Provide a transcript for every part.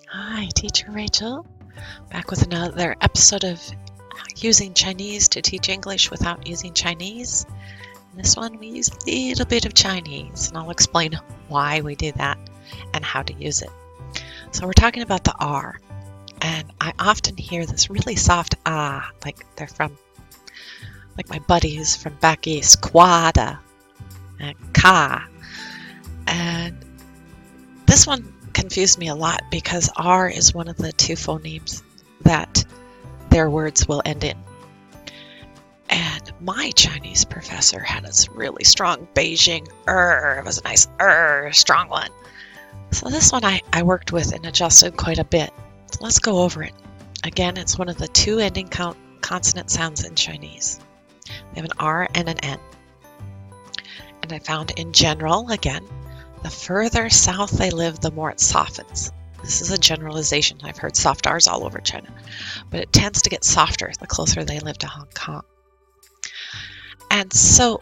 Hi, Teacher Rachel, back with another episode of using Chinese to teach English without using Chinese. In this one, we use a little bit of Chinese, and I'll explain why we do that and how to use it. So we're talking about the R, and I often hear this really soft ah, like they're from, like my buddies from back east, quada and ka. And this one confused me a lot because R is one of the two phonemes that their words will end in. And my Chinese professor had this really strong Beijing It was a nice strong one. So this one I worked with and adjusted quite a bit. So let's go over it. Again, it's one of the two ending consonant sounds in Chinese. They have an R and an N. And I found in general, again, the further south they live, the more it softens. This is a generalization. I've heard soft R's all over China, but it tends to get softer the closer they live to Hong Kong. And so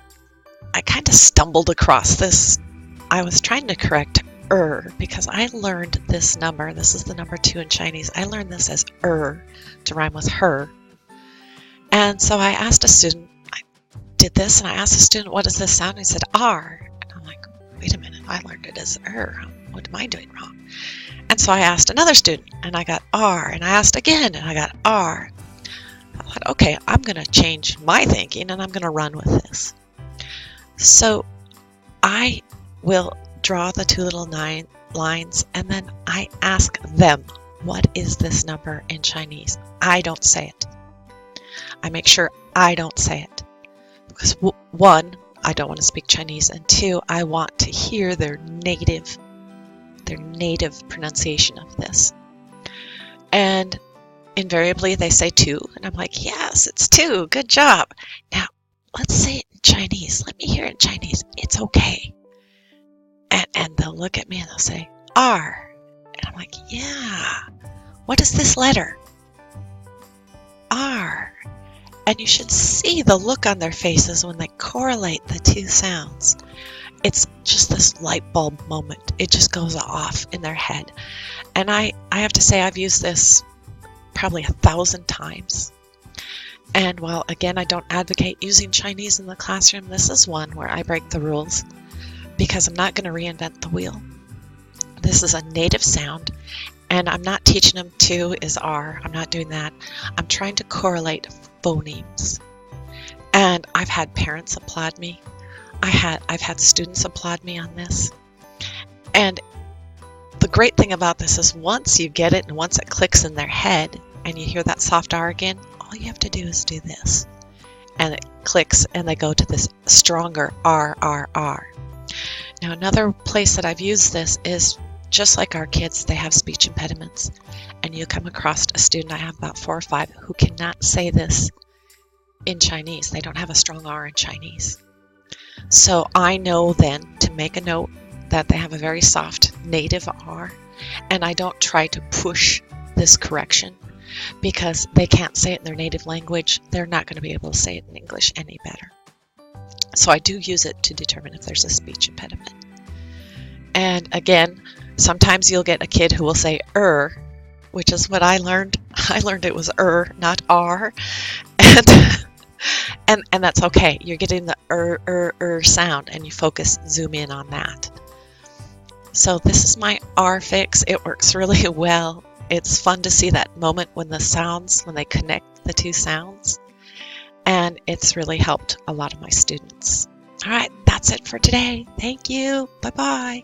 I kind of stumbled across this. I was trying to correct because I learned this number. This is the number 2 in Chinese. I learned this as to rhyme with her. And so I asked a student, I did this, and I asked a student, what does this sound? And he said R. And I'm like, wait a minute, I learned it as What am I doing wrong? And so I asked another student, and I got R. And I asked again, and I got R. I thought, okay, I'm going to change my thinking, and I'm going to run with this. So I will draw the two little lines, and then I ask them, what is this number in Chinese? I don't say it. I make sure I don't say it. Because one, I don't want to speak Chinese, and two, I want to hear their native pronunciation of this. And invariably they say 2, and I'm like, yes, it's 2, good job. Now, let's say it in Chinese. Let me hear it in Chinese. It's okay. And they'll look at me and they'll say, R. And I'm like, yeah. What is this letter? R. And you should see the look on their faces when they correlate the two sounds. It's just this light bulb moment. It just goes off in their head. And I have to say I've used this probably 1,000 times. And while, again, I don't advocate using Chinese in the classroom, this is one where I break the rules because I'm not going to reinvent the wheel. This is a native sound, and I'm not teaching them 2 is R. I'm not doing that. I'm trying to correlate phonemes. And I've had parents applaud me. I've had students applaud me on this. And the great thing about this is once you get it and once it clicks in their head and you hear that soft R again, all you have to do is do this. And it clicks and they go to this stronger R, R, R. Now another place that I've used this is just like our kids, they have speech impediments. And you come across a student, I have about 4 or 5, who cannot say this in Chinese. They don't have a strong R in Chinese. So I know then to make a note that they have a very soft native R, and I don't try to push this correction because they can't say it in their native language. They're not going to be able to say it in English any better. So I do use it to determine if there's a speech impediment. And again, sometimes you'll get a kid who will say which is what I learned. I learned it was not R. And that's okay. You're getting the sound, and you zoom in on that. So this is my R fix. It works really well. It's fun to see that moment when they connect the two sounds. And it's really helped a lot of my students. All right, that's it for today. Thank you. Bye-bye.